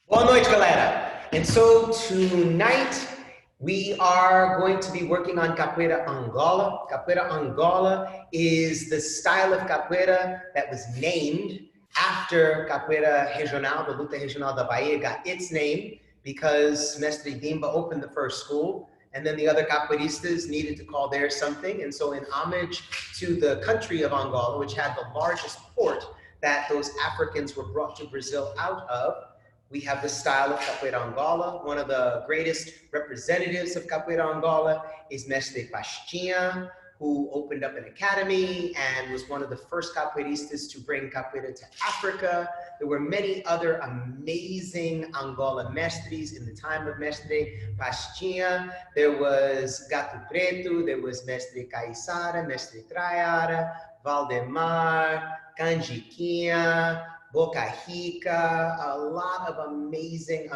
Boa noite, galera. And so tonight we are going to be working on Capoeira Angola. Capoeira Angola is the style of capoeira that was named after Capoeira Regional, the Luta Regional da Bahia got its name because Mestre Dimba opened the first school, and then the other capoeiristas needed to call theirs something. And so in homage to the country of Angola, which had the largest port that those Africans were brought to Brazil out of, we have the style of Capoeira Angola. One of the greatest representatives of Capoeira Angola is Mestre Pastinha, who opened up an academy and was one of the first capoeiristas to bring capoeira to Africa. There were many other amazing Angola mestres in the time of Mestre Pastinha. There was Gato Preto, there was Mestre Caiçara, Mestre Traiara, Valdemar, Canjiquinha, Boca Rica, a lot of amazing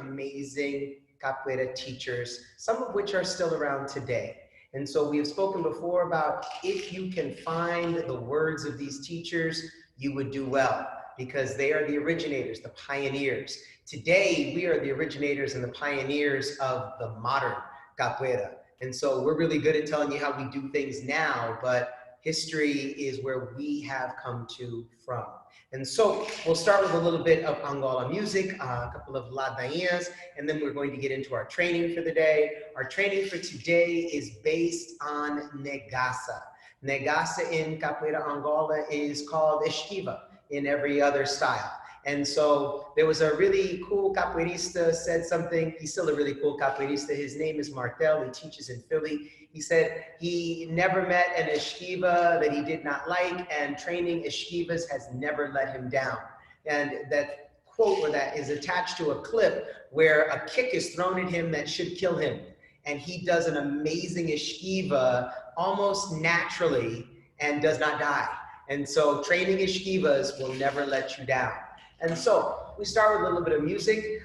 capoeira teachers, some of which are still around today. And so we have spoken before about if you can find the words of these teachers, you would do well, because they are the originators, the pioneers. Today, we are the originators and the pioneers of the modern capoeira. And so we're really good at telling you how we do things now, but history is where we have come to from. And so we'll start with a little bit of Angola music, a couple of ladainhas, and then we're going to get into our training for the day. Our training for today is based on negaça. Negaça in Capoeira Angola is called esquiva in every other style. And so there was a really cool capoeirista said something. He's still a really cool capoeirista. His name is Martel. He teaches in Philly. He said he never met an esquiva that he did not like, and training esquivas has never let him down. And that quote or that is attached to a clip where a kick is thrown at him that should kill him. And he does an amazing esquiva almost naturally and does not die. And so training esquivas will never let you down. And so we start with a little bit of music.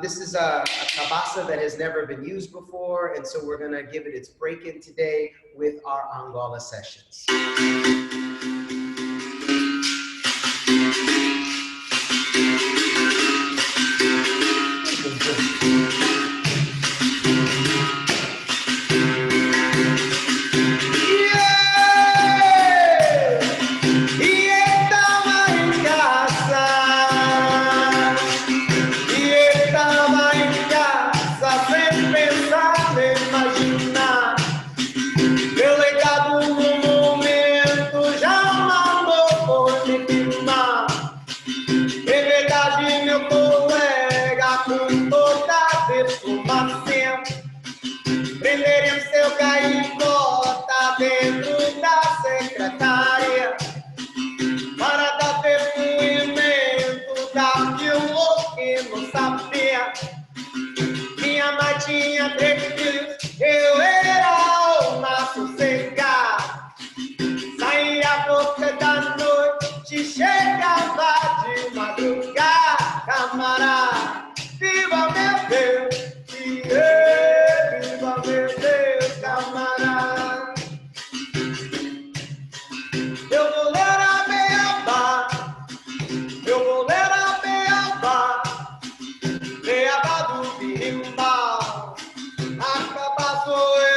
This is a cabaça that has never been used before, and so we're gonna give it its break-in today with our Angola sessions. Prenderemos seu gaivota dentro da secretária para dar depoimento daquilo que não sabia. Minha madrinha tremeu, eu era uma sossegada. Saía à boca da noite, chegava de madrugada. Camarada, viva meu Deus! Viva meu Deus, camarada. Eu vou ler a beabá, eu vou ler a beabá, beabá do birimbau, acabaçou eu.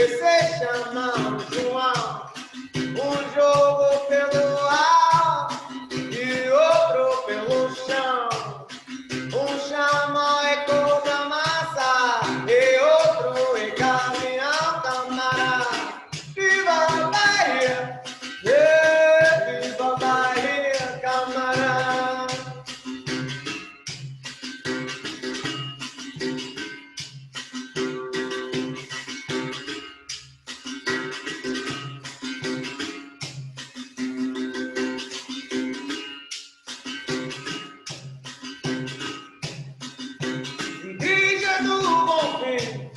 se chama João. Um jogo pelo ar e outro pelo chão. Um chama é cor da massa e outro é caminhão camarada. Viva a Bahia! Viva a Bahia, camarada! Igreja do Bom Fim,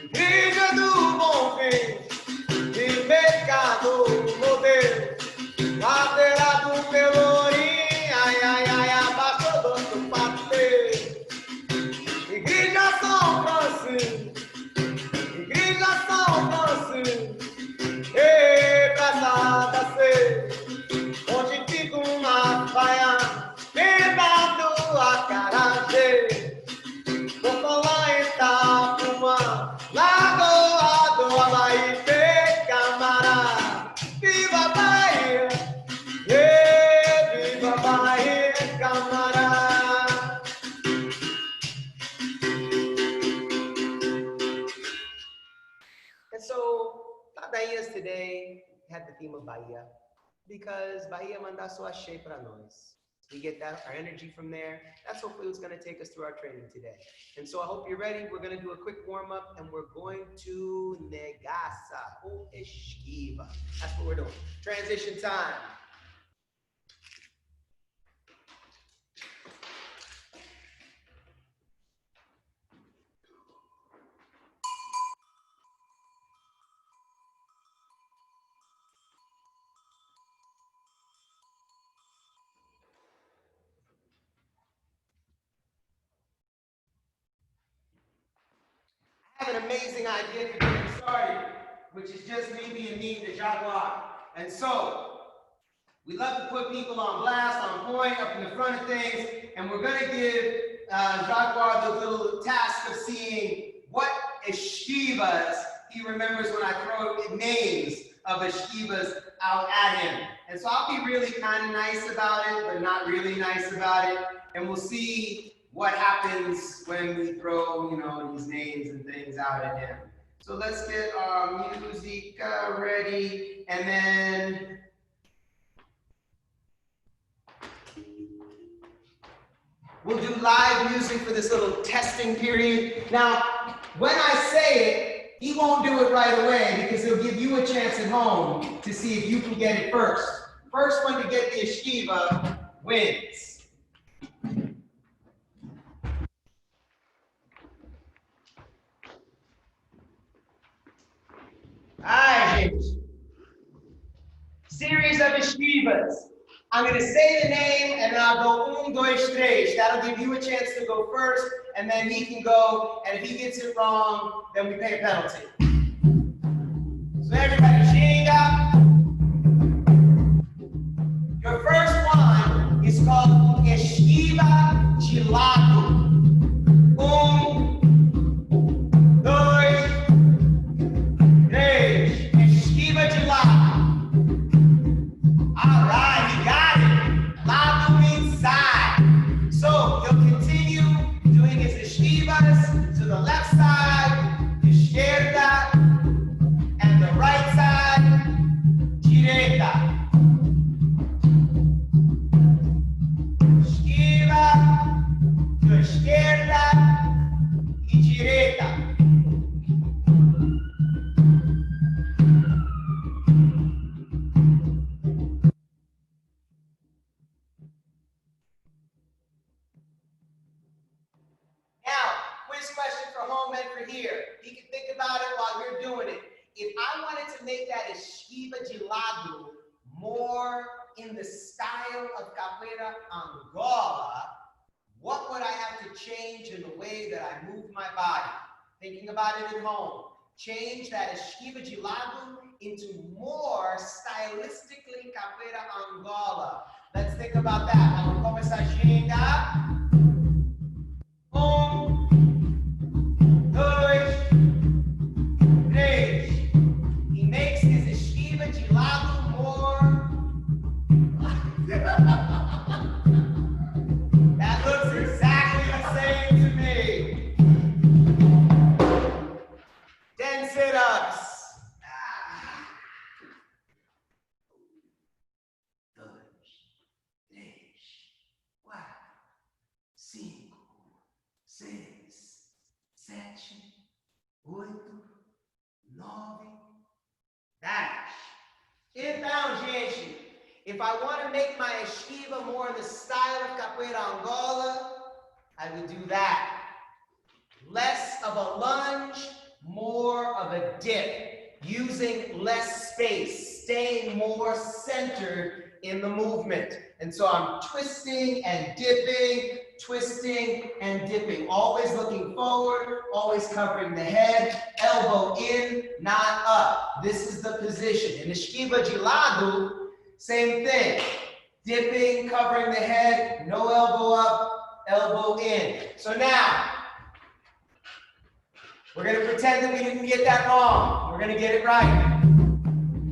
Igreja do Bom Fim, de mercado modelo, ladeira do Pelourinho, ai, ai, ai, abaixo do passeio. Igreja São Francisco, Igreja São Francisco, e Praça da Sé, onde fica uma faia, lembra do acarajé. Vou falar em Itapuma, Lagoa do Amaipê, camarada. Viva a Bahia, viva a Bahia, camarada. And so, Bahías today had the theme of Bahia because Bahia manda sua axé para nós. We get that, our energy from there. That's hopefully what's going to take us through our training today. And so I hope you're ready. We're going to do a quick warm up and we're going to negaça ou esquiva. That's what we're doing. Transition time. I have an amazing idea for getting started, which is just me being me, the Jaguar. And so, we love to put people on blast, on point, up in the front of things, and we're going to give Jaguar the little task of seeing what esquivas he remembers when I throw names of esquivas out at him. And so I'll be really kind of nice about it, but not really nice about it, and we'll see what happens when we throw, these names and things out at him. So let's get our music ready, and then we'll do live music for this little testing period. Now, when I say it, he won't do it right away because he'll give you a chance at home to see if you can get it first. First one to get the esquiva wins. Alright, gente. Series of esquivas. I'm going to say the name and then I'll go 1, 2, 3. That'll give you a chance to go first and then he can go, and if he gets it wrong, then we pay a penalty. So everybody, ginga. Your first one is called esquiva de lado. 1, 2, 3. Esquiva de lado. All right, you got it. Lado means side. So he'll continue doing his esquivas to the left side, izquierda, and the right side, direita. Esquiva, to izquierda y direita. Question for home and for here. You can think about it while we're doing it. If I wanted to make that esquiva de lado more in the style of Capoeira Angola, what would I have to change in the way that I move my body? Thinking about it at home. Change that esquiva de lado into more stylistically Capoeira Angola. Let's think about that. Vamos começar a ginga. 1, 2, 3. oito, nove, 10. Então, gente, if I want to make my esquiva more in the style of Capoeira Angola, I would do that. Less of a lunge, more of a dip, using less space, staying more centered in the movement. And so I'm twisting and dipping, twisting and dipping, always looking forward, always covering the head, elbow in, not up. This is the position. In esquiva de lado, same thing. Dipping, covering the head, no elbow up, elbow in. So now, we're going to pretend that we didn't get that wrong. We're going to get it right.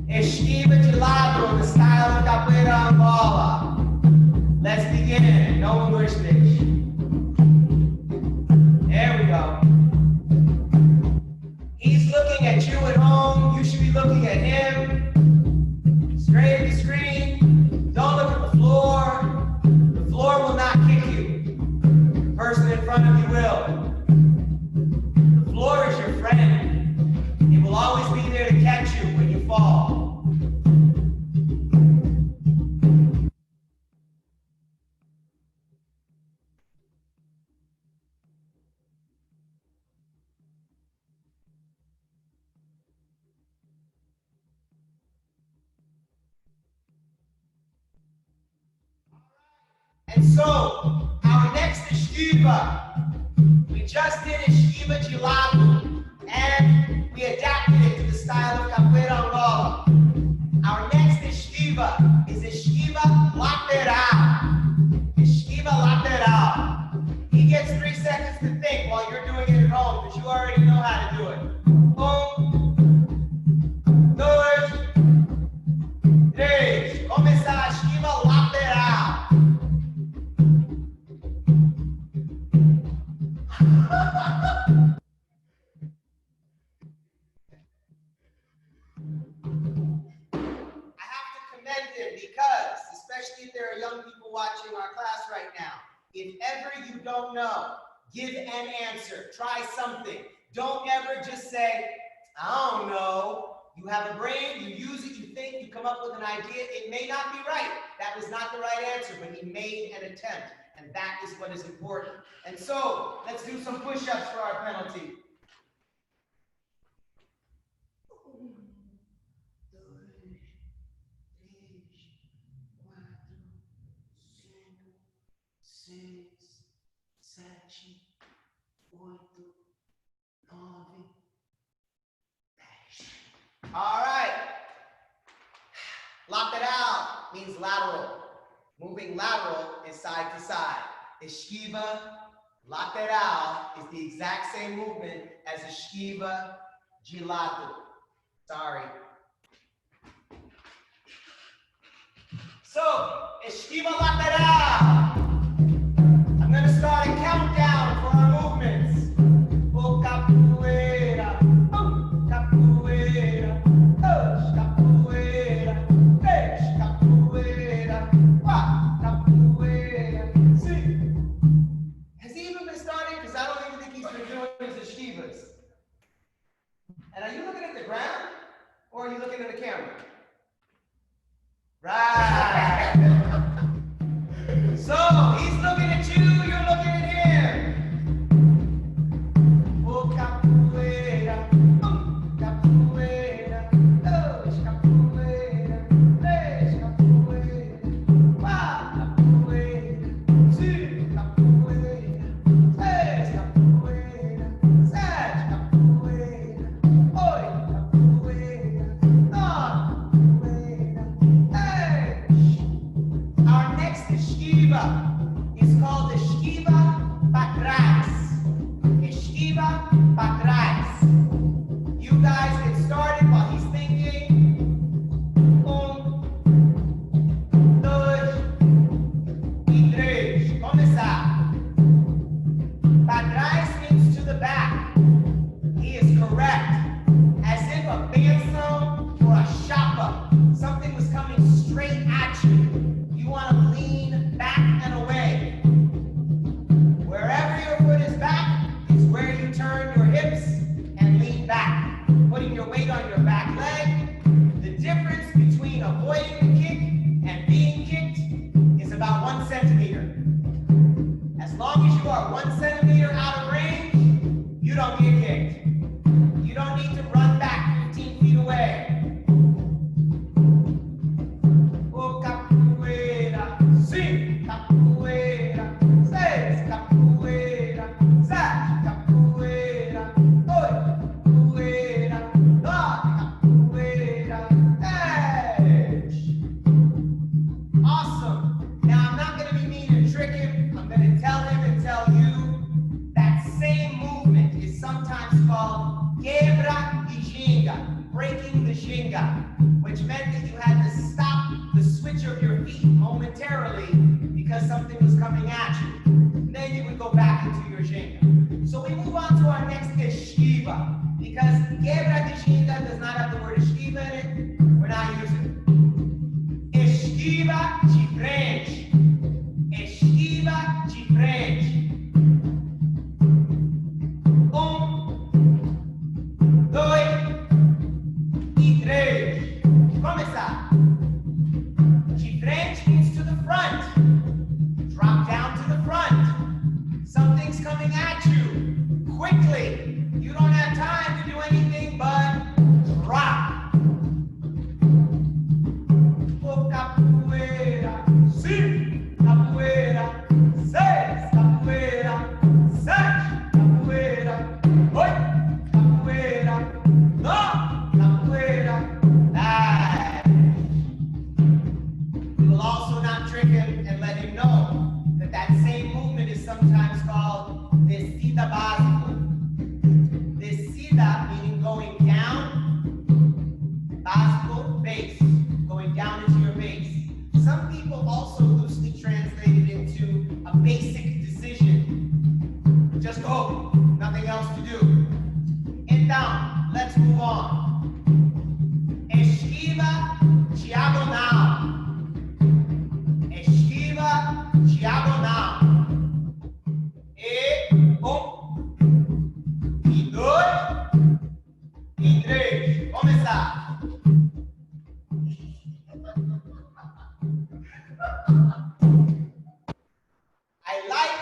Esquiva de lado in the style of Capoeira Angola. Let's begin. No English, bitch. There we go. He's looking at you at home. You should be looking at him. Straight at the screen. Don't look at the floor. The floor will not kick you. The person in front of you will. The floor is your friend. It will always be there to catch you when you fall. And so, our next esquiva, we just did esquiva de lado, and we adapted it to the style of Capoeira Angola. Our next esquiva is esquiva lateral. Esquiva lateral. He gets 3 seconds to think while you're doing it at home, because you already know how to do it. 1, 2, 3. Começar a esquiva lateral. Because, especially if there are young people watching our class right now, if ever you don't know, give an answer. Try something. Don't ever just say, I don't know. You have a brain, you use it, you think, you come up with an idea. It may not be right. That was not the right answer, but he made an attempt. And that is what is important. And so, let's do some push-ups for our penalty. 6, 7, 8, 9, 10. All right. Lateral means lateral. Moving lateral is side to side. Esquiva lateral is the exact same movement as esquiva de lado. Sorry. So, esquiva lateral. I'm going to start a countdown for our movements. Oh, capoeira. Oh, capoeira. Oh, capoeira. Três, capoeira. 4, capoeira. 5. Has he even been starting? Because I don't even think he's been doing his esquivas. And are you looking at the ground? Or are you looking at the camera? Right. So he's looking at you, you're looking at him. Oh, capoeira, capoeira, 2, capoeira, 3, capoeira, 4, capoeira, 5, capoeira, 6, capoeira, 7, capoeira, 8, capoeira, 9, capoeira, 10. Our next esquiva is called esquiva para trás. Esquiva para trás. You guys get started while he's thinking. 1, 2 e 3. Começar. Para trás means to the back. He is correct. As if a benção or a chapa, something was coming straight at you. You want to lean back and away. Wherever your foot is back is where you turn your hip don't get kicked. You don't need to run back 15 feet away. Oh, capoeira, sim, capoeira, seis, capoeira, sete, capoeira, oito, capoeira, nove, capoeira, 10. Awesome. Now, I'm not going to be mean and trick him. I'm going to tell him and tell you that same movement is sometimes called quebra de ginga, breaking the ginga, which meant that you had to stop the switch of your feet momentarily because something was coming at you. And then you would go back into your ginga. So we move on to our next esquiva, because quebra de ginga does not have the word esquiva in it. We're not using it. Esquiva de frente. Esquiva de frente. Dois e três. Começar. De frente means to the front. Drop down to the front. Something's coming at you quickly. You don't have time to do anything but drop. Oh, capoeira, sim, capoeira, seis, capoeira, sete, capoeira, oito, capoeira, nove, capoeira, 10. We will also not trick him and let him know that that same movement is sometimes called descida básico. Descida meaning going down, básico, base, going down into your base. Some people also loosely translate it into a basic decision. Just go, nothing else to do. Então, let's move on. Esquiva diagonal. Esquiva diagonal. E e dois e três. Começar. I like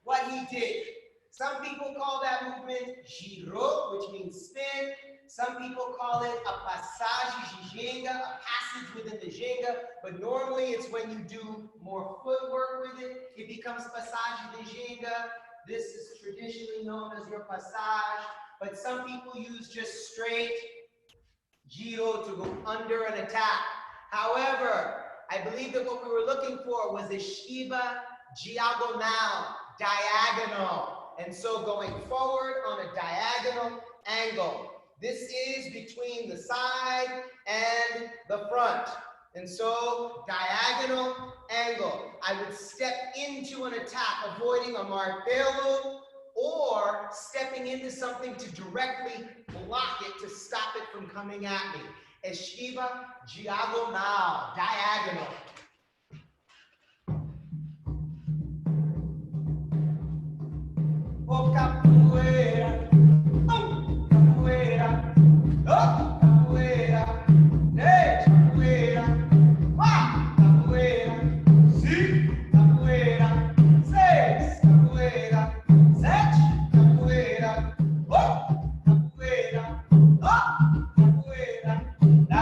what he did. Some people call that movement giro, which means spin. Some people call it a passagem de ginga, a passage within the ginga. But normally it's when you do more footwork with it, it becomes passagem de ginga. This is traditionally known as your passage. But some people use just straight giro to go under an attack. However, I believe that what we were looking for was esquiva diagonal, diagonal. And so going forward on a diagonal angle. This is between the side and the front. And so diagonal angle. I would step into an attack, avoiding a martelo or stepping into something to directly block it, to stop it from coming at me. Esquiva diagonal, diagonal. Oh, capoeira, capoeira, oh, capoeira, três, capoeira, quatro, capoeira, cinco, capoeira, seis, capoeira, sete, capoeira, oito, capoeira, nove, capoeira, 10.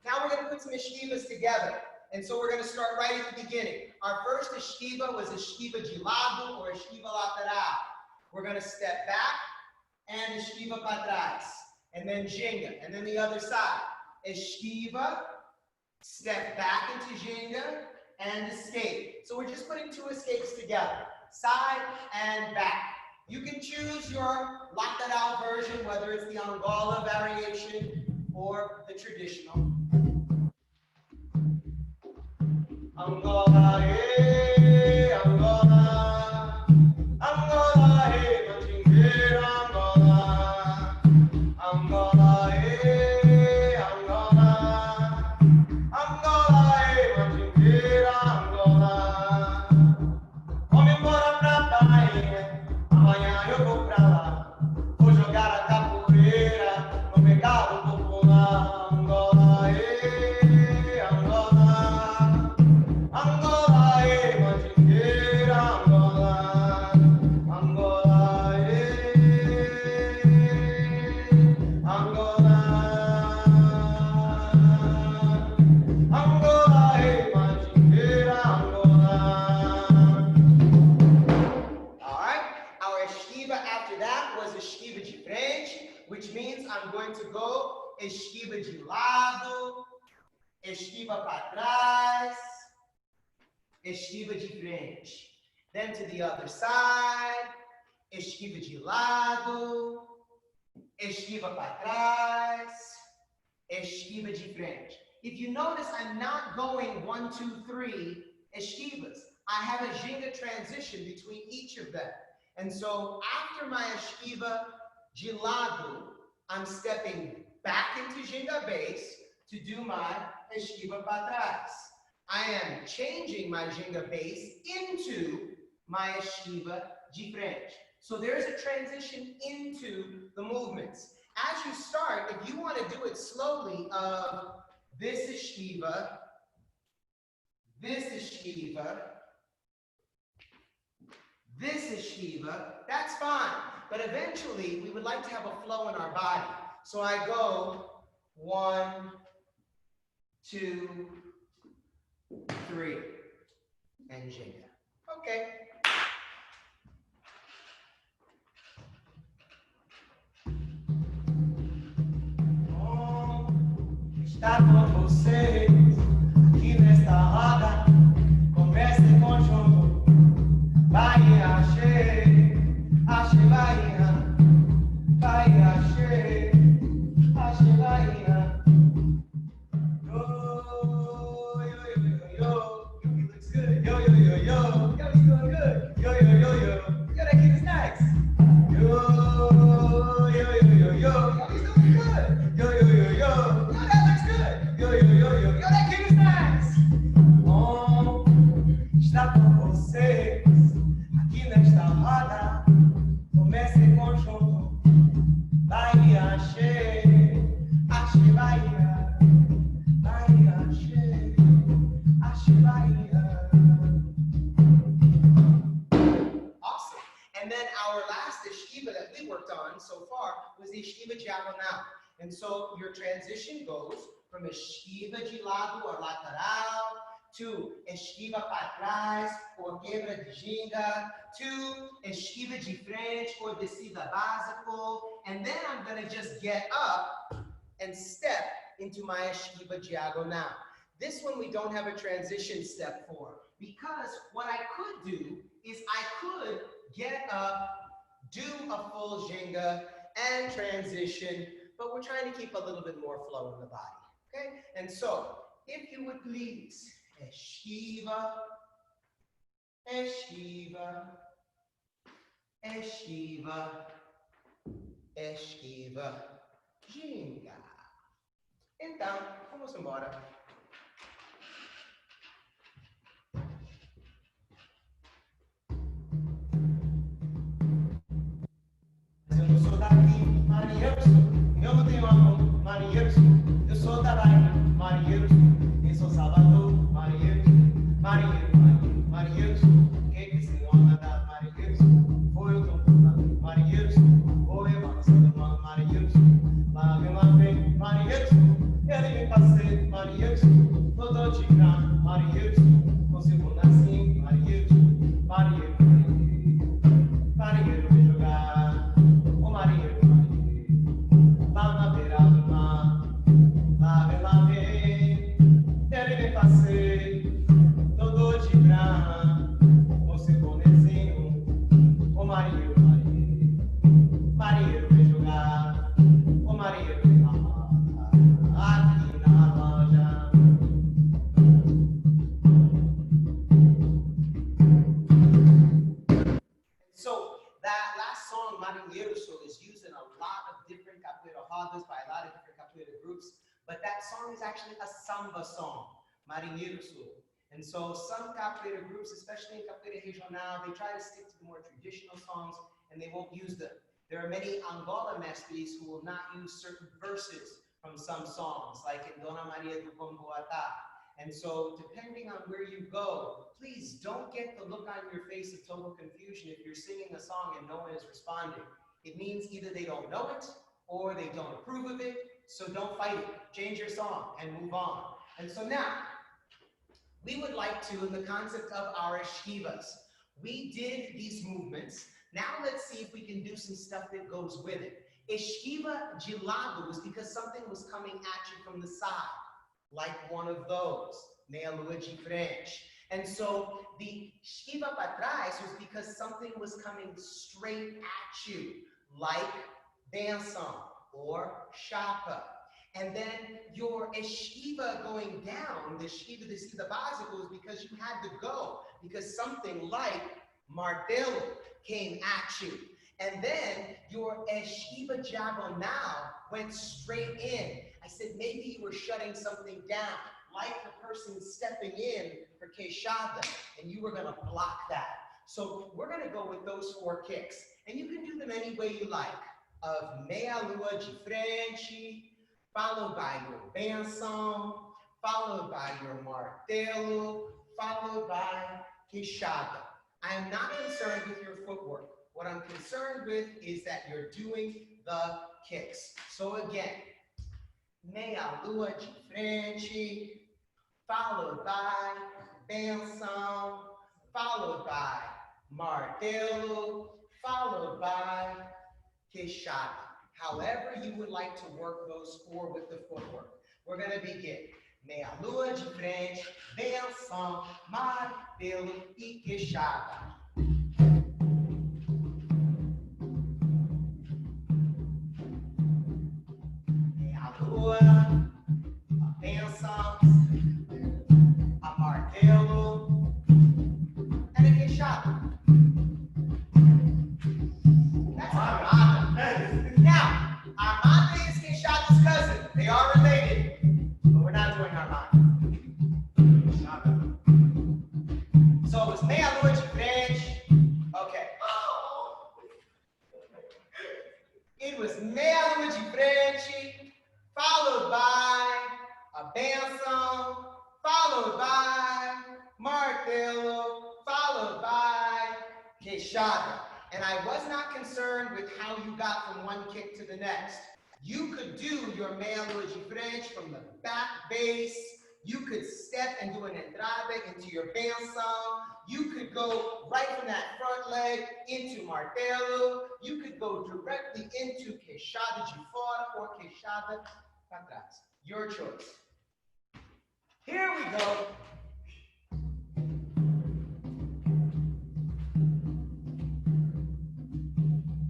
Now we're going to put some esquivas together. And so we're going to start right at the beginning. Our first esquiva was esquiva de lado or esquiva lateral. We're going to step back and esquiva para trás. And then ginga. And then the other side. Esquiva, step back into ginga, and escape. So we're just putting two escapes together. Side and back. You can choose your lateral version, whether it's the Angola variation or the traditional. Angola, hey, Angola, Angola, hey, machingueira, Angola, Angola, hey, Angola, Angola, hey, machingueira, Angola. Vamos embora pra Bahia, amanhã eu vou pra lá, vou jogar a capoeira no mercado popular. Angola, hey, Angola. Angola, esquiva de frente, which means I'm going to go esquiva de lado, esquiva para trás, esquiva de frente. Then to the other side, esquiva de lado, esquiva para trás, esquiva de frente. If you notice, I'm not going 1, 2, 3 esquivas. I have a ginga transition between each of them. And so after my esquiva de lado, I'm stepping back into ginga base to do my esquiva para trás. I am changing my ginga base into my esquiva de frente. So there's a transition into the movements. As you start, if you want to do it slowly, this esquiva, this esquiva, this esquiva, that's fine. But eventually, we would like to have a flow in our body. So I go 1, 2, 3, and ginga. Okay. Está com vocês aqui nesta roda, conversa em conjunto. Bahia, achei, achei Bahia, Bahia, achei, achei Bahia. Yo, yo, yo, yo, yo, he looks good. Yo, yo, yo, yo, yo, he's doing good. Yo, yo, yo, yo, yo, that kid is nice. Yo, yo, yo, yo, yo, yo, he's doing good. Yo, yo, yo, yo, yo, that looks good. Yo, yo, yo, yo, yo, that kid is nice. Bom estar com vocês aqui nesta roda. Comece em conjunto. Bahia, achei, achei Bahia. Bahia, achei, achei Bahia. Awesome. And then our last esquiva that we worked on so far was the esquiva diagonal. And so your transition goes from esquiva de lado or lateral to esquiva para trás or quebra de ginga to esquiva de frente or descida básico. And then I'm going to just get up and step into my esquiva diagonal. This one we don't have a transition step for, because what I could do is I could get up, do a full ginga and transition, but we're trying to keep a little bit more flow in the body, okay? And so, if you would please, esquiva, esquiva, esquiva, esquiva, ginga. Então, vamos embora. Eu não sou daqui, marinheiro sou. Eu não tenho amor, marinheiro sou. Eu sou da Bahia, marinheiro sou. Eu sou Salvador, marinheiro sou. Marinheiro, marinheiro, marinheiro sou. Quem que se honra da marinheiro sou? Foi eu tô falando, marinheiro sou. Ou eu avançando, mano, marinheiro sou. Lá vem, marinheiro sou. Ele me passei, marinheiro sou. Todo de grana, marinheiro sou. Consigo nascer, marinheiro sou. Marinheiro, marinheiro, marinheiro vem jogar. O marinheiro, marinheiro, lá na beira do mar. Lá vem, ele me passei. Todo de grana, você bonezinho. O marinheiro, marinheiro, marinheiro vem jogar. O marinheiro vem mamar aqui na loja. So that last song, Marinheiro, is used in a lot of different capoeira rodas by a lot of different capoeira groups, but that song is actually a samba song, Marinheiro. And so some capoeira groups, especially in capoeira regional, they try to stick to the more traditional songs and they won't use them. There are many Angola mestres who will not use certain verses from some songs, like in Dona Maria do Comboatá. And so depending on where you go, please don't get the look on your face of total confusion if you're singing a song and no one is responding. It means either they don't know it or they don't approve of it, so don't fight it. Change your song and move on. And so now, we would like to, in the concept of our esquivas, we did these movements. Now let's see if we can do some stuff that goes with it. Esquiva de lado was because something was coming at you from the side, like one of those, meia lua de frente. And so the esquiva para trás was because something was coming straight at you, like benção or chapa. And then your esquiva going down, the esquiva descida básico, is because you had to go, because something like martelo came at you. And then your esquiva diagonal went straight in. I said maybe you were shutting something down, like the person stepping in for queixada, and you were going to block that. So we're going to go with those 4 kicks. And you can do them any way you like, of meia lua de frente, followed by your benção, followed by your martelo, followed by queixada. I am not concerned with your footwork. What I'm concerned with is that you're doing the kicks. So again, meia lua de frente, followed by benção, followed by martelo, followed by queixada. However you would like to work those 4 with the footwork. We're going to begin. Meia lua de frente, benção, martelo e queixada. Meia lua, a benção, a martelo, and a queixada. That's armada. Now, armada is queixada's cousin. They are related, but we're not doing armada. So it's meia lua de frente. Okay. It was meia lua de frente, followed by a benção, followed by martelo, followed by queixada. And I was not concerned with how you got from one kick to the next. You could do your meia lua de frente from the back base. You could step and do an entrada into your benção. You could go right from that front leg into martelo. You could go directly into queixada de fora or queixada para trás. Your choice. Here we go.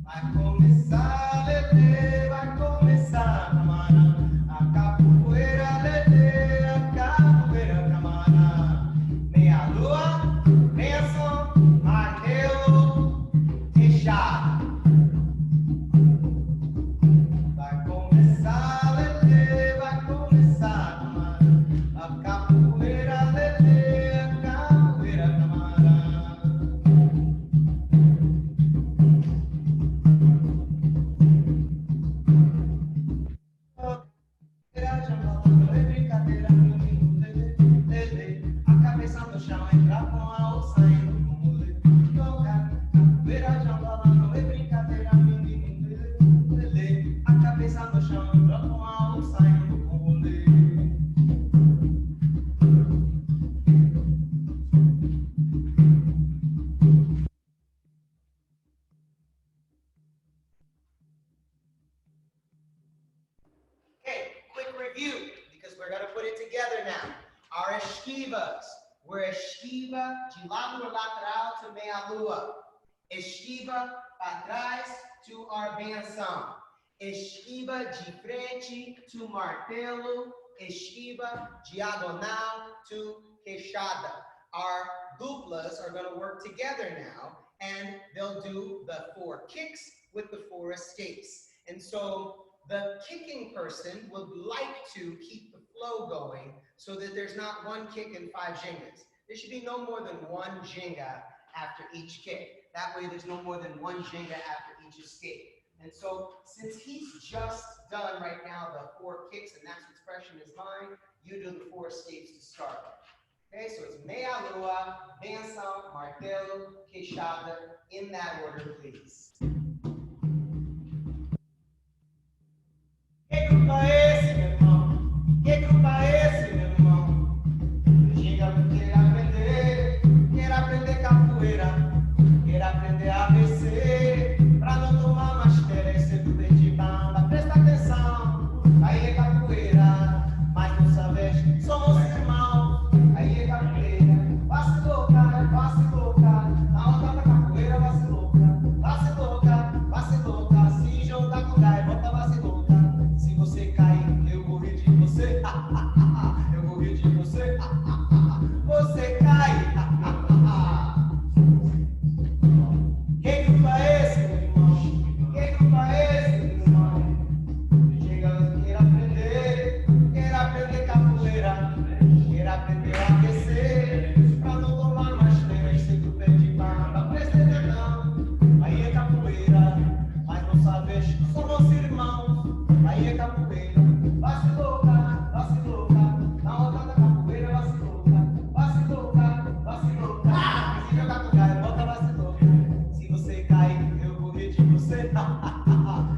Vai começar, Lelê, vai começar, camarada. A capoeira, Lelê, a capoeira, camarada. Meia lua, benção, martelo, queixada. Vai começar, Lelê, vai começar, camarada. A capoeira, Lelê, a capoeira, camarada. Esquiva de lado lateral to meia lua. Esquiva para trás to our benção. Esquiva de frente to martelo. Esquiva diagonal to queixada. Our duplas are going to work together now, and they'll do the 4 kicks with the 4 escapes. And so the kicking person would like to keep the flow going so that there's not 1 kick and 5 gingas. There should be no more than 1 ginga after each kick. That way there's no more than 1 ginga after each escape. And so since he's just done right now the 4 kicks and that's expression is mine, you do the 4 escapes to start. Okay, so it's meia lua, benção, martelo, queixada, in that order, please. Que grupo é esse, meu irmão? Que grupo é esse, meu irmão? Chega porque quer aprender capoeira, quer aprender ABC.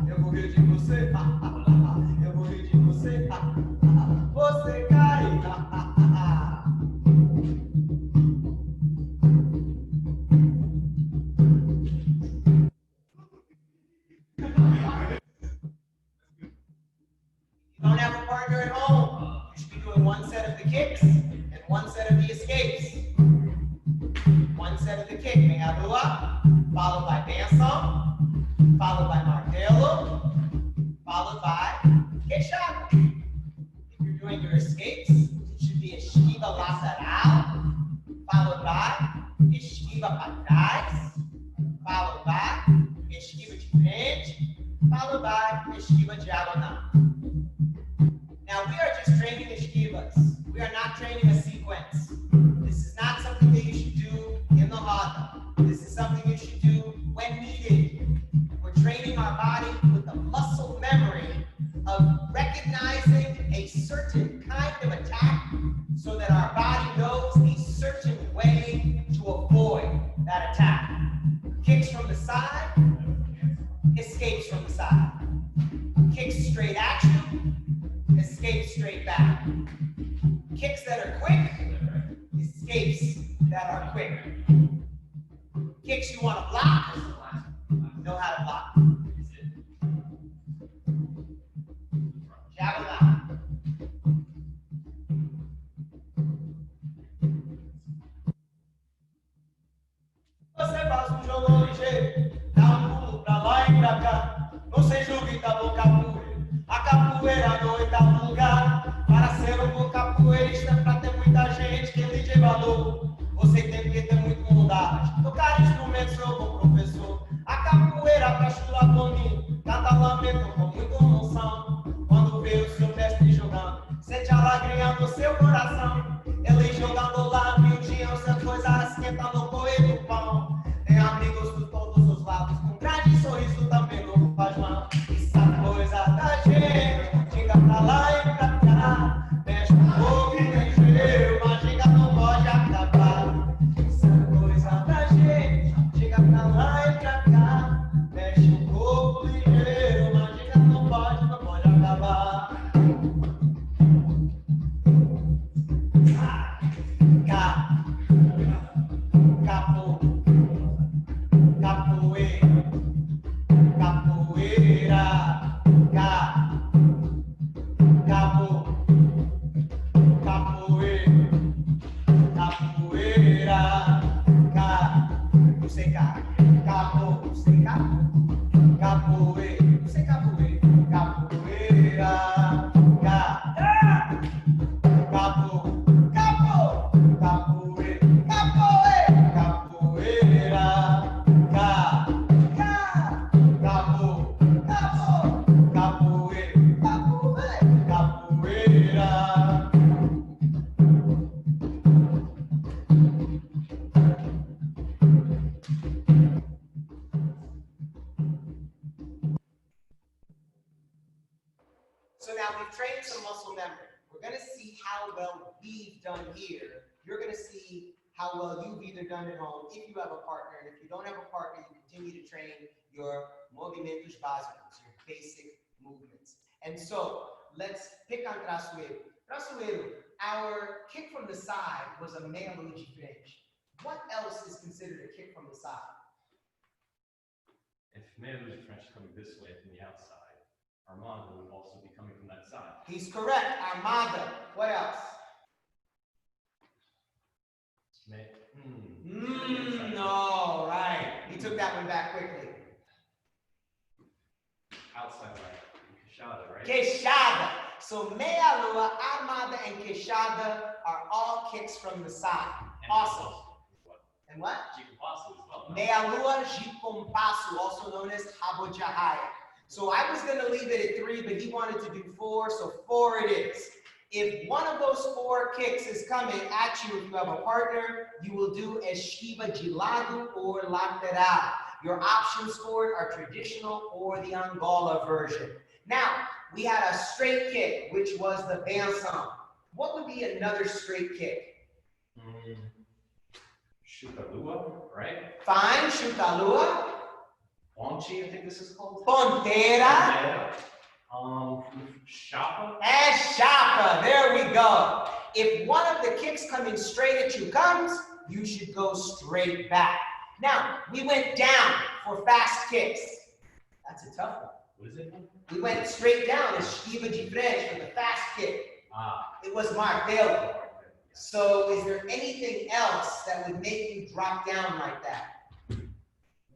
Eu vou rir de você. Eu vou rir de você. Você cai. Don't have a partner at home. You should be doing one set of the kicks and one set of the escapes. One set of the kick, meia lua, followed by danço, followed by martelo, followed by queixada. If you're doing your escapes, it should be esquiva lateral, followed by esquiva para trás, followed by esquiva de frente, followed by esquiva diagonal. Now we are just training esquivas. We are not training a sequence. This is not something that you should do in the roda. This is something you should do when needed. We're training our body with the muscle memory of recognizing a certain kind of attack so that our body knows a certain way to avoid that attack. Kicks from the side, escapes from the side. Kicks straight at you, escapes straight back. Kicks that are quick, escapes that are quick. Kicks you want to block, know how to block. Javelin. Você faz jogo ligeiro, dá pulo pra lá e pra cá. Não se julgue, tá bom, capoeira. A capoeira no oitavo lugar. Para ser um bom capoeirista, pra ter muita gente que lhe dê valor, você tem que ter muito humildade. Tocar instrumentos, seu bom professor. A capoeira pra chular comigo, cada lamento com muita emoção. Quando vê o seu mestre jogando, sente a lágrima no seu coração. Ele jogando lá, miudinho, essas coisas esquentando o coelho do pão. Tem amigos de todos os lados, com grande sorriso também no faz mal. Isso é coisa da gente, diga pra lá e pra cá. Mexe um pouco ligeiro, mas diga não pode acabar. Isso é coisa da gente, diga pra lá e pra cá. Mexe um pouco ligeiro, mas diga não pode acabar. Capo, capoeira, capoeira, capo, capoeira, capoeira, não sei capo, não sei capoeira, não sei capoeira, capoeira, capo, capoeira, capoeira, capoeira. So now we've trained some muscle memory. We're going to see how well we've done here. You're going to see how well you've either done at home if you have a partner. And if you don't have a partner, you continue to train your movimentos básicos, your basic movements. And so let's pick on Traiçoeiro. Traiçoeiro, our kick from the side was a meia lua de frente. What else is considered a kick from the side? If meia lua de frente is coming this way from the outside, Armada would also be coming from that side. He's correct. Armada. What else? No, right. He took that one back quickly. Outside right. Queixada, right? Queixada. So meia lua, armada, and queixada are all kicks from the side. And awesome. And what? Gicompasso as well. Meia lua, gicompasso, also known as rabo de arraia. So I was going to leave it at 3, but he wanted to do 4, so 4 it is. If one of those 4 kicks is coming at you, if you have a partner, you will do esquiva de lado or lateral. Your options for it are traditional or the Angola version. Now, we had a straight kick, which was the benção. What would be another straight kick? Chuta lua, right? Fine, chuta lua. Ponte, I think this is called. Ponteira. Yeah. Chapa. And chapa. There we go. If one of the kicks coming straight at you comes, you should go straight back. Now, we went down for fast kicks. That's a tough one. What is it? We went straight down as esquiva de frente for the fast kick. It was martelo. So is there anything else that would make you drop down like that?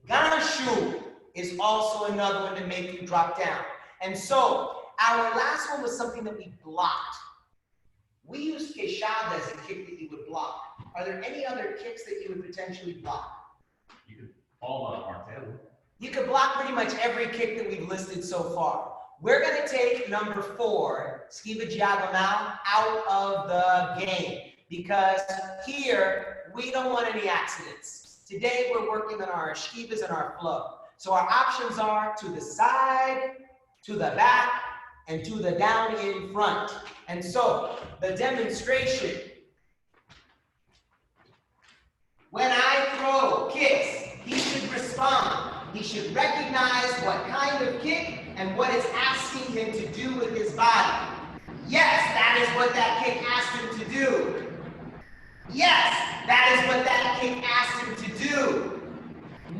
Gancho is also another one to make you drop down. And so our last one was something that we blocked. We used queixada as a kick that you would block. Are there any other kicks that you would potentially block? You could follow martelo. You could block pretty much every kick that we've listed so far. We're going to take number 4, esquiva diagonal, out of the game because here we don't want any accidents. Today we're working on our esquivas and our flow. So our options are to the side, to the back, and to the down in front. And so the demonstration, when I throw kicks, he should respond. He should recognize what kind of kick and what it's asking him to do with his body. Yes, that is what that kick asked him to do. Yes, that is what that kick asked him to do.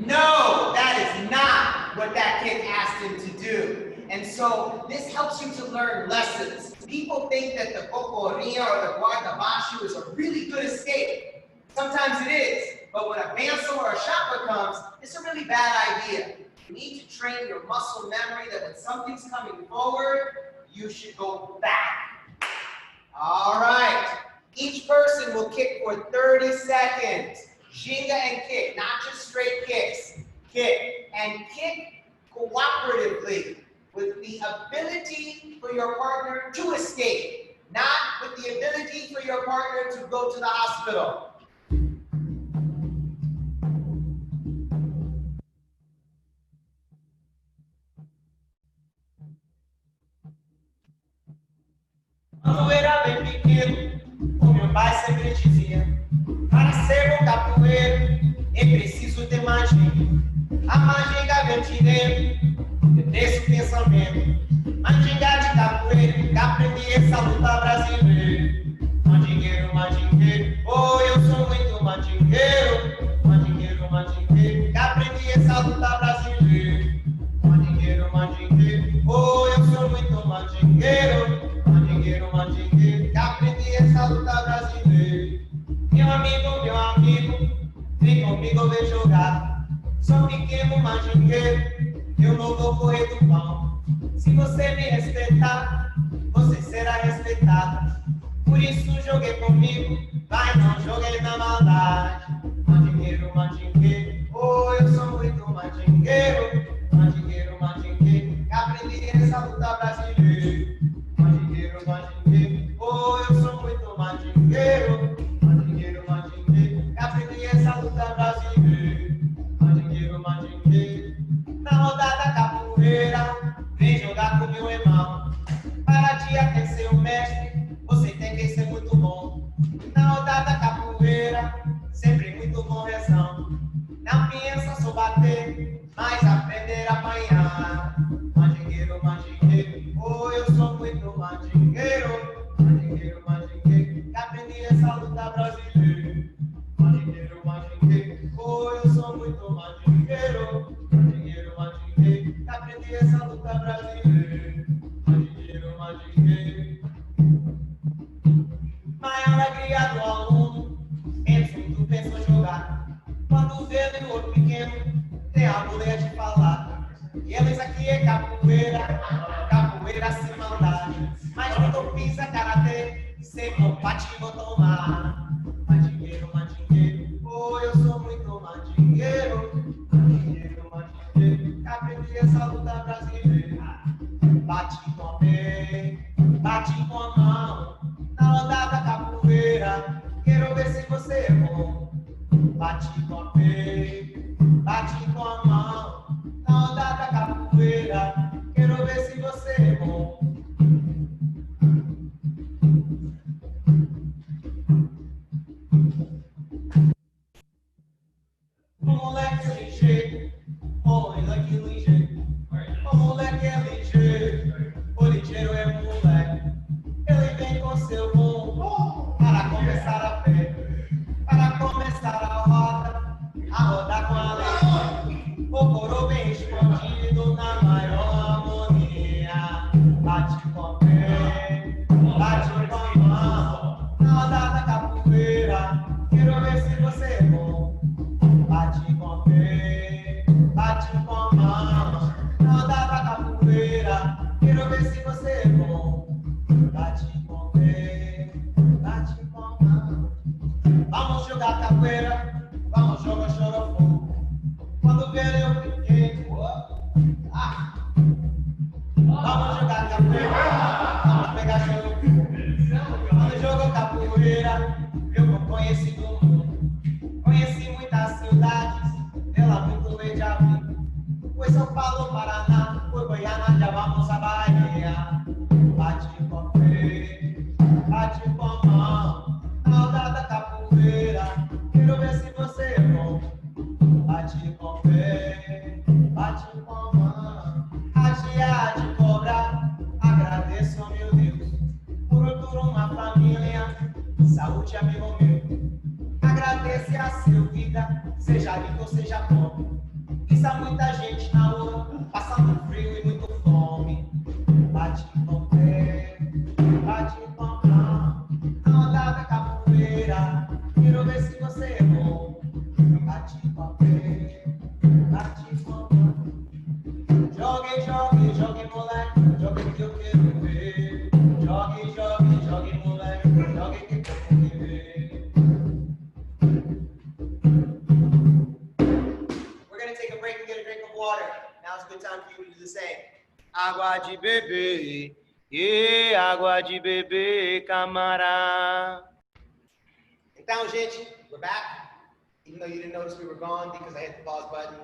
No, that is not what that kick asked him to do. And so this helps you to learn lessons. People think that the cocorrinha or the guarda baixo is a really good escape. Sometimes it is, but when a bança or a chapa comes, it's a really bad idea. You need to train your muscle memory that when something's coming forward, you should go back. All right. Each person will kick for 30 seconds. Ginga and kick, not just straight kicks. Kick and kick cooperatively with the ability for your partner to escape, not with the ability for your partner to go to the hospital. Quando era bem pequeno, o meu pai sempre dizia: para ser bom capoeiro, é preciso ter magia. A magia vem de dentro, desse pensamento. Magia de capoeira, que aprendi essa luta brasileira. Mandingueiro, mandingueiro, oh, eu sou muito mandingueiro. Mandingueiro, mandingueiro, que aprendi essa luta brasileira. Mandingueiro, mandingueiro, oh, eu sou muito mandingueiro. Mandingueiro, mandingueiro, que aprendi essa luta brasileira. Meu amigo, vem comigo, vem jogar. Sou pequeno mandingueiro, eu não vou correr do pão. Se você me respeitar, você será respeitado. Por isso joguei comigo, vai, não joguei na maldade. Mandingueiro, mandingueiro, oh, eu sou muito mandingueiro. Mandingueiro, mandingueiro, que aprendi essa luta brasileira. Mandingueiro, mandingueiro, oh, eu sou muito mandingueiro. Mandingueiro, mandingueiro, que aprendi essa luta brasileira. Mandingueiro, mandingueiro, na rodada capoeira, vem jogar com meu irmão. Para dia tem ser o mestre, você tem que ser muito bom. Na rodada capoeira, sempre muito bom rezão. Não pensa só bater, mas aprender a apanhar. Mandingueiro, mandingueiro, oh, eu sou muito mandingueiro. Mandingueiro, mandingueiro, que aprendi essa luta brasileira. Mandingueiro, mandingueiro, oh, eu sou muito mandingueiro. Mandingueiro, mandingueiro, que aprendi essa luta brasileira. Mandingueiro, mandingueiro. Maior alegria do aluno, penso pensa jogar. Quando vê no outro pequeno, tem a mulher de falar. E eles aqui é capoeira, capoeira sem maldade. Mas quando eu fiz a karatê, sempre um patinho vou tomar. Mandingueiro, mandingueiro, oh, eu sou muito mandingueiro. Mandingueiro, mandingueiro, que aprendi essa luta brasileira. Bate com a pé, bate com a mão. Na rodada capoeira, quero ver se você é bom. Bate com a pé, bate com a mão. Na rodada capoeira, quero ver se você é bom. O moleque sem jeito, morrendo aqui ligeiro. O moleque é ligeiro, o ligeiro é moleque. Ele vem com seu bumbum para começar a pé, para começar a rodar com alegria. O coro bem escondido na maior harmonia. Bate com o pé, bate com a mão, na roda da capoeira. Quero ver se você é bom. Bate com o pé, bate com a mão, na roda da capoeira. Quero ver se você é bom. Bate com o pé, bate com a mão. Vamos jogar capoeira, vamos jogar chorofogo. Quando ver eu fiquei, vamos jogar capoeira, vamos pegar chorofogo. Quando jogo capoeira, eu conheci do mundo. Conheci muitas cidades, ela muito bem de avião. Foi São Paulo, Paraná, foi Goiânia, já vamos à Bahia. Bate com o pé, bate com a mão, na roda da capoeira. Quero ver se você é bom. Bate com o pé, bate com a mão. A de cobra, agradeço, meu Deus, por uma família, saúde, amigo meu. Agradece a seu vida, seja rico ou seja pobre. Pisa muita gente na rua, passando frio e muito fome. Bate com o pé, bate com a mão, na roda da capoeira. Quero ver se você é bom. Bate com o pé, bate com a mão. Jogue, jogue, jogue, moleque, jogue que eu quero ver. Jogue, jogue, jogue, moleque, jogue que eu quero ver. We're going to take a break and get a drink of water. Now's a good time for you to do the same. Água de beber, água de beber, camará. Então, gente, we're back. Even though you didn't notice we were gone because I hit the pause button.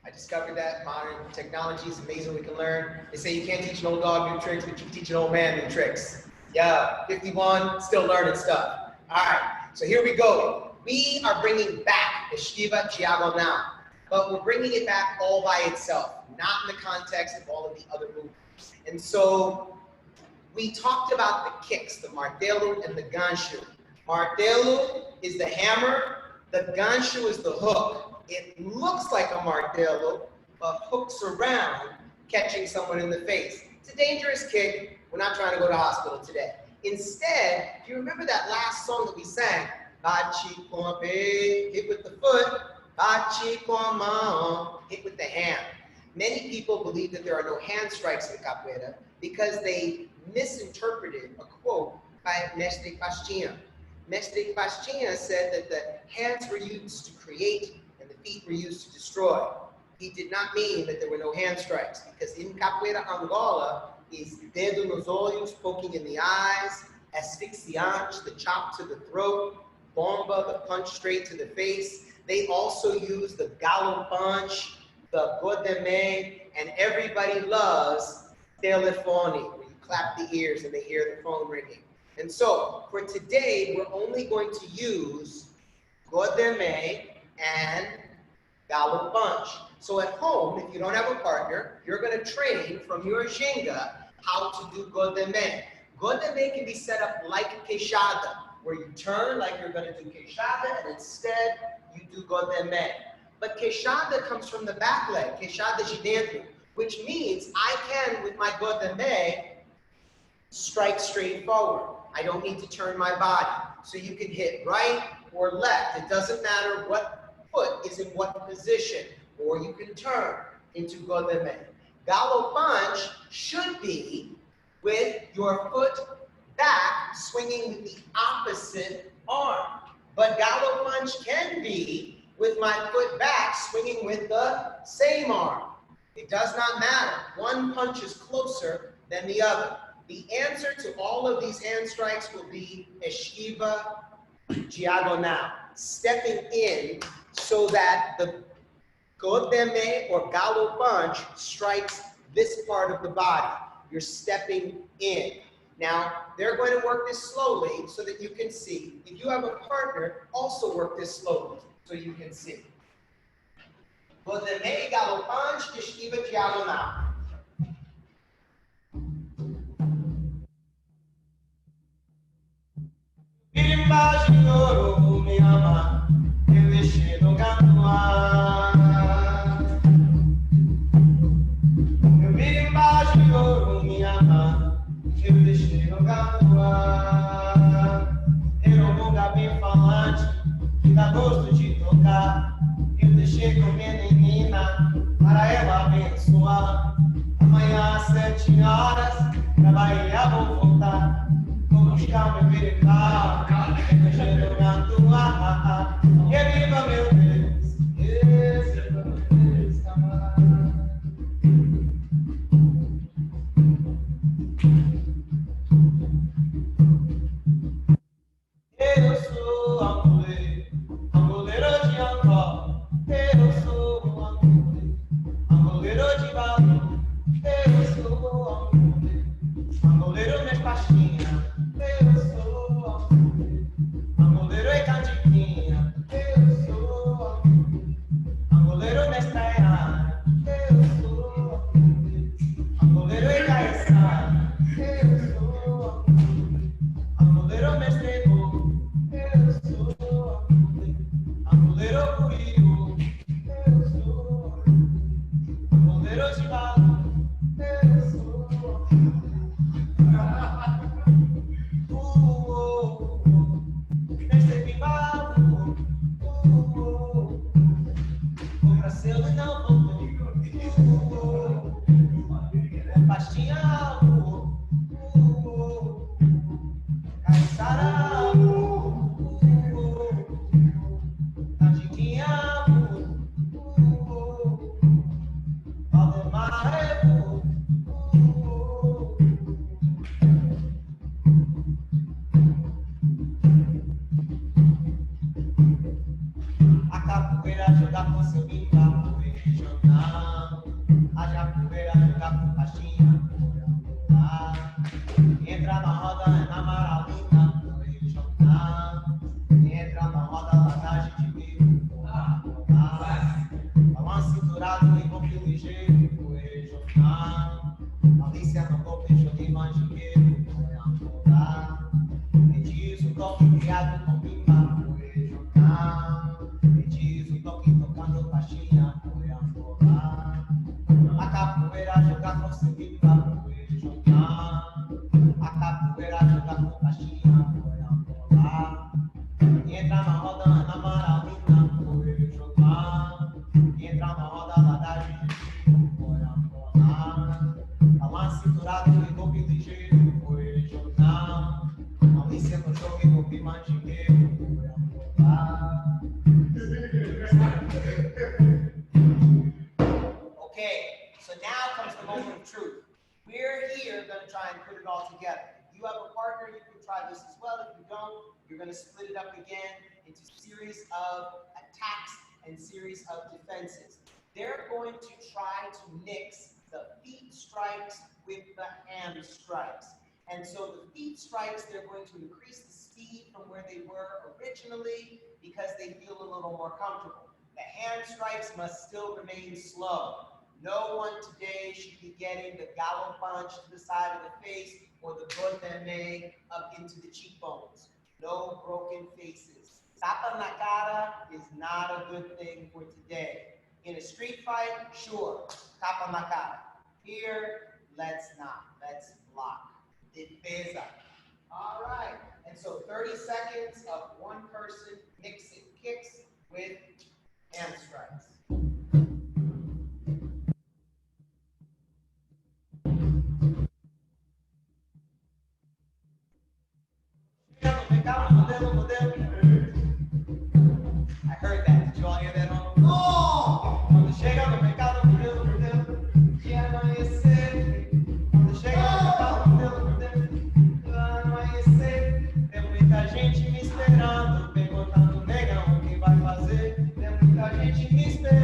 I discovered that modern technology is amazing. We can learn. They say you can't teach an old dog new tricks, but you can teach an old man new tricks. Yeah, 51, still learning stuff. All right, so here we go. We are bringing back the Esquiva Thiago now, but we're bringing it back all by itself, not in the context of all of the other movements. And so we talked about the kicks, the martelo and the gancho. Martelo is the hammer, the gancho is the hook. It looks like a martelo, but hooks around, catching someone in the face. It's a dangerous kick. We're not trying to go to hospital today. Instead, if you remember that last song that we sang, Bachi com a pé, hit with the foot, Bachi com a mão, hit with the hand. Many people believe that there are no hand strikes in capoeira because they misinterpreted a quote by Mestre Pastinha. Mestre Pastinha said that the hands were used to create and the feet were used to destroy. He did not mean that there were no hand strikes, because in Capoeira Angola is dedo nos olhos, poking in the eyes, asfixiante, the chop to the throat, bomba, the punch straight to the face. They also use the galo punch, the godeme, and everybody loves telefone, where you clap the ears and they hear the phone ringing. And so, for today, we're only going to use godeme and galo punch. So at home, if you don't have a partner, you're going to train from your ginga how to do godeme. Godeme can be set up like queixada, where you turn like you're going to do queixada, and instead you do godeme. But queixada comes from the back leg, queixada de dentro, which means I can, with my godeme, strike straight forward. I don't need to turn my body. So you can hit right or left. It doesn't matter what foot is in what position, or you can turn into godeme. Galo punch should be with your foot back, swinging with the opposite arm. But galo punch can be with my foot back, swinging with the same arm. It does not matter. One punch is closer than the other. The answer to all of these hand strikes will be esquiva diagonal, stepping in so that the godeme or galo punch strikes this part of the body. You're stepping in. Now, they're going to work this slowly so that you can see. If you have a partner, also work this slowly so you can see. Bodemei galopante, esquiva diagonal. Embaixo de ouro me ama, eu deixei no gatuá. Meu filho embaixo de ouro me ama, eu deixei no gatuá. Eu um longa bem falante, que dá gosto de tocar. Eu deixei com minha menina, para ela abençoar. Amanhã às 7 horas, pra Bahia vou voltar. Vou buscar meu perical, deixei no gatuá. Que viva meu Deus, esse é meu Deus, camarada. Eu sou angoleiro de Angola. Eu sou angoleiro de Balu. Eu sou angoleiro minhas pastinhas. Eu sou angoleiro e cantiquinha. Eu sou angoleiro minhas praias. Eu sou angoleiro e caiçara. Eu sou angoleiro mestre. Eu sou angoleiro curio. Eu sou angoleiro de Balu. Eu sou mestre Bimbalu. Vou pra céu e não voltou. Pastinha Caissara, Cantiquinha, Valdemar, a capoeira jogar com seu bimba regional, a capoeira jogar com pastinha, entra na roda na maralina, regional, entra na roda ladagem de bico, balança cinturado em golpe ligeiro, regional, Malícia no golpe, joguei manjigueiro, me diz o toque criado com bimba, regional, me diz o toque tocando pastinha, a capoeira jogar com seu bimba, regional, a capoeira jogar com pastinha, entra na roda na maralina, regional, entra na roda ladagem de balança cinturado e golpe ligeiro, regional, Malícia no jogo e golpe manjigueiro, Okay, so now comes the moment of truth. We're here going to try and put it all together. If you have a partner, you can try this as well. If you don't, you're going to split it up again into series of attacks and series of defenses. They're going to try to mix the feet strikes with the hand strikes. And so the feet strikes, they're going to increase the speed from where they were originally because they feel a little more comfortable. The hand strikes must still remain slow. No one today should be getting the gallo punch to the side of the face or the bodeme up into the cheekbones. No broken faces. Tapa na cara is not a good thing for today. In a street fight, sure, tapa na cara. Here, let's not. Let's block. Defesa. All right. And so 30 seconds of one person mixing kicks with hand strikes. I heard that. Did you all hear that? Oh! Quando chega no mercado, modelo, que amanhecer. Quando chega no mercado, modelo, que amanhecer. Tem muita gente me esperando, perguntando, negão, o que vai fazer? Tem muita gente me esperando.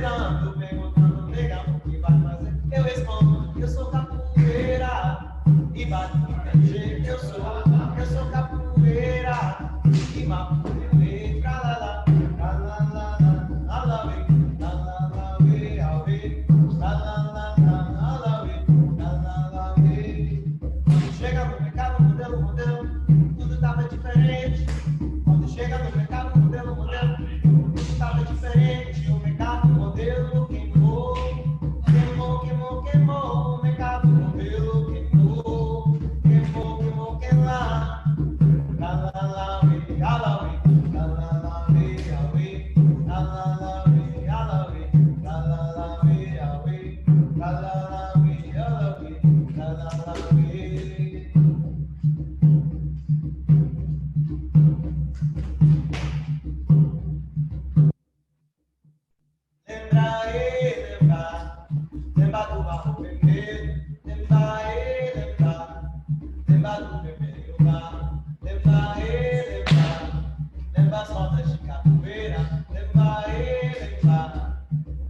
Lembra as rodas de capoeira, lembra ele,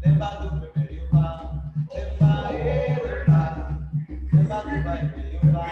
lembra do primeiro vá, lembra ele, lembra do vai meio vá.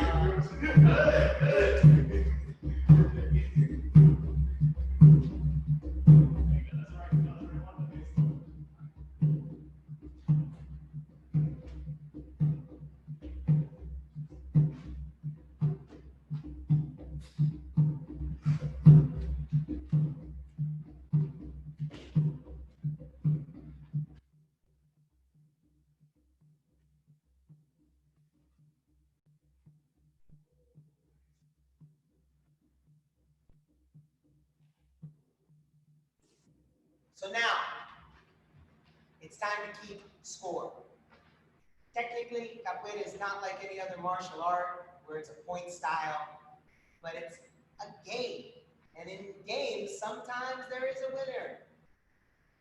So now, it's time to keep score. Technically, capoeira is not like any other martial art where it's a point style, but it's a game. And in games, sometimes there is a winner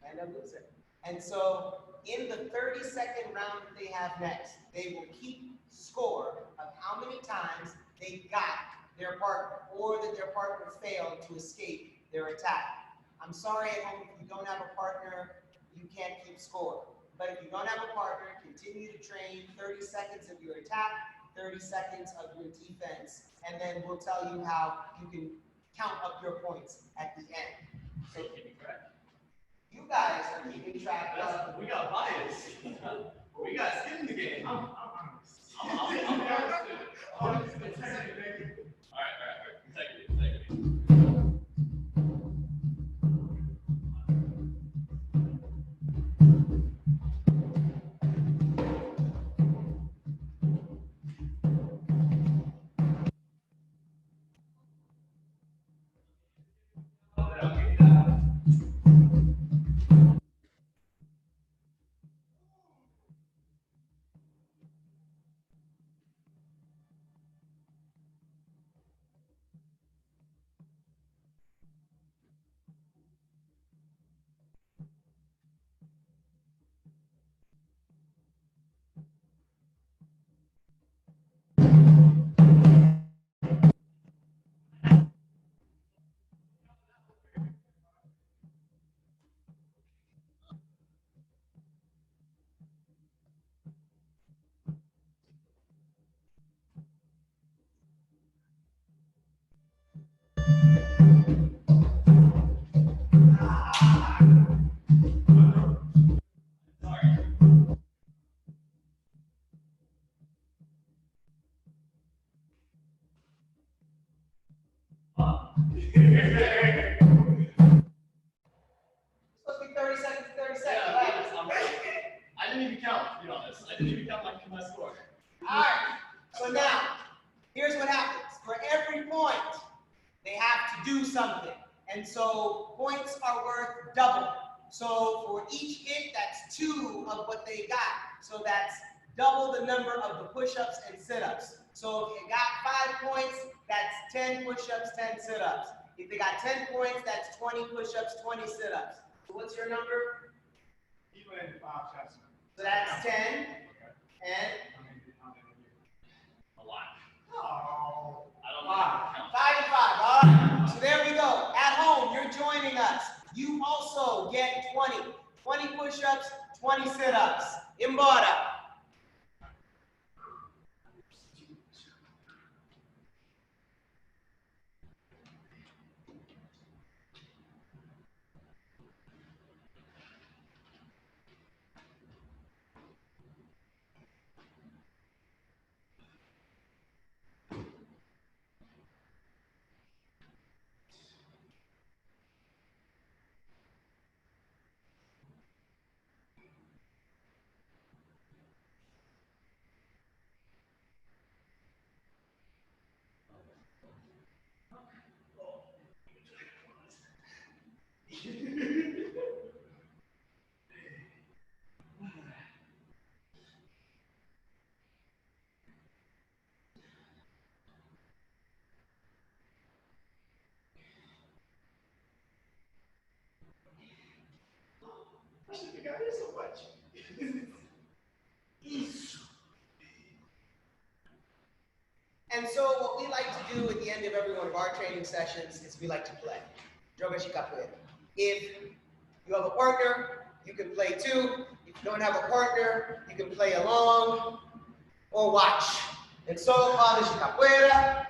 and a loser. And so in the 30-second round that they have next, they will keep score of how many times they got their partner or that their partner failed to escape their attack. I'm sorry at home, if you don't have a partner, you can't keep score. But if you don't have a partner, continue to train 30 seconds of your attack, 30 seconds of your defense, and then we'll tell you how you can count up your points at the end. So Keeping track. you guys are keeping track of. We got bias. We got skin in the game. I'm honest too. All right. Integrity. It's supposed to be 30 seconds, 30 seconds. Yeah, Right? I didn't even count, to be honest. I didn't even count my score. All right. So now, here's what happens. For every point, they have to do something. And so points are worth double. So for each hit, that's 2 of what they got. So that's double the number of the push-ups and sit-ups. So if you got 5 points, that's 10 push-ups, 10 sit-ups. If they got 10 points, that's 20 push-ups, 20 sit-ups. So what's your number? So that's 10 and A lot. oh, I don't know how to count. 5 and 5. All right. So there we go. At home, you're joining us. You also get 20. 20 push-ups, 20 sit-ups. Embora. And so what we like to do at the end of every one of our training sessions is we like to play. Jogashi capoeira. If you have a partner, you can play too. If you don't have a partner, you can play along or watch. And so, Jogashi capoeira.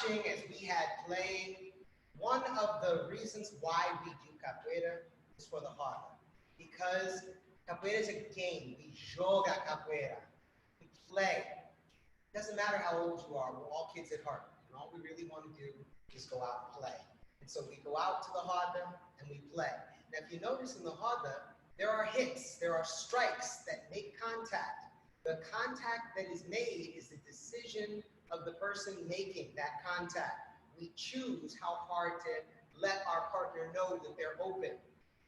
watching as we had played, one of the reasons why we do capoeira is for the heart. Because capoeira is a game. We joga capoeira. We play. It doesn't matter how old you are. We're all kids at heart. And all we really want to do is go out and play. And so we go out to the roda and we play. Now, if you notice in the roda, there are hits, there are strikes that make contact. The contact that is made is the decision of the person making that contact. We choose how hard to let our partner know that they're open.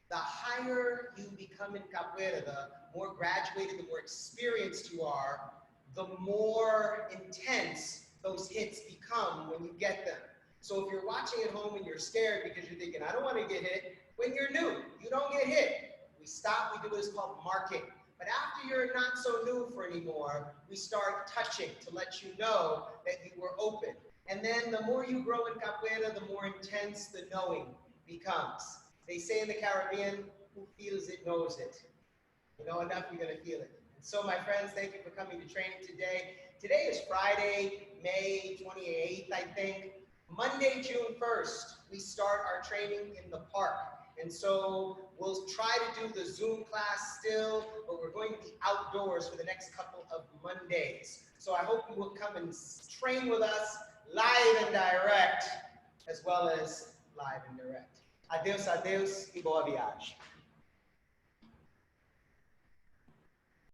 The higher you become in capoeira, the more graduated, the more experienced you are, the more intense those hits become when you get them. So if you're watching at home and you're scared because you're thinking, I don't want to get hit, when you're new, you don't get hit. We stop, we do what is called marking. But after you're not so new for anymore, we start touching to let you know that you were open. And then the more you grow in capoeira, the more intense the knowing becomes. They say in the Caribbean, who feels it knows it. You know enough, you're going to feel it. And so, my friends, thank you for coming to training today. Today is Friday, May 28th, I think. Monday, June 1st, we start our training in the park. And so we'll try to do the Zoom class still, but we're going to be outdoors for the next couple of Mondays. So I hope you will come and train with us live and direct, as well as live and direct. Adeus, adeus, e boa viagem.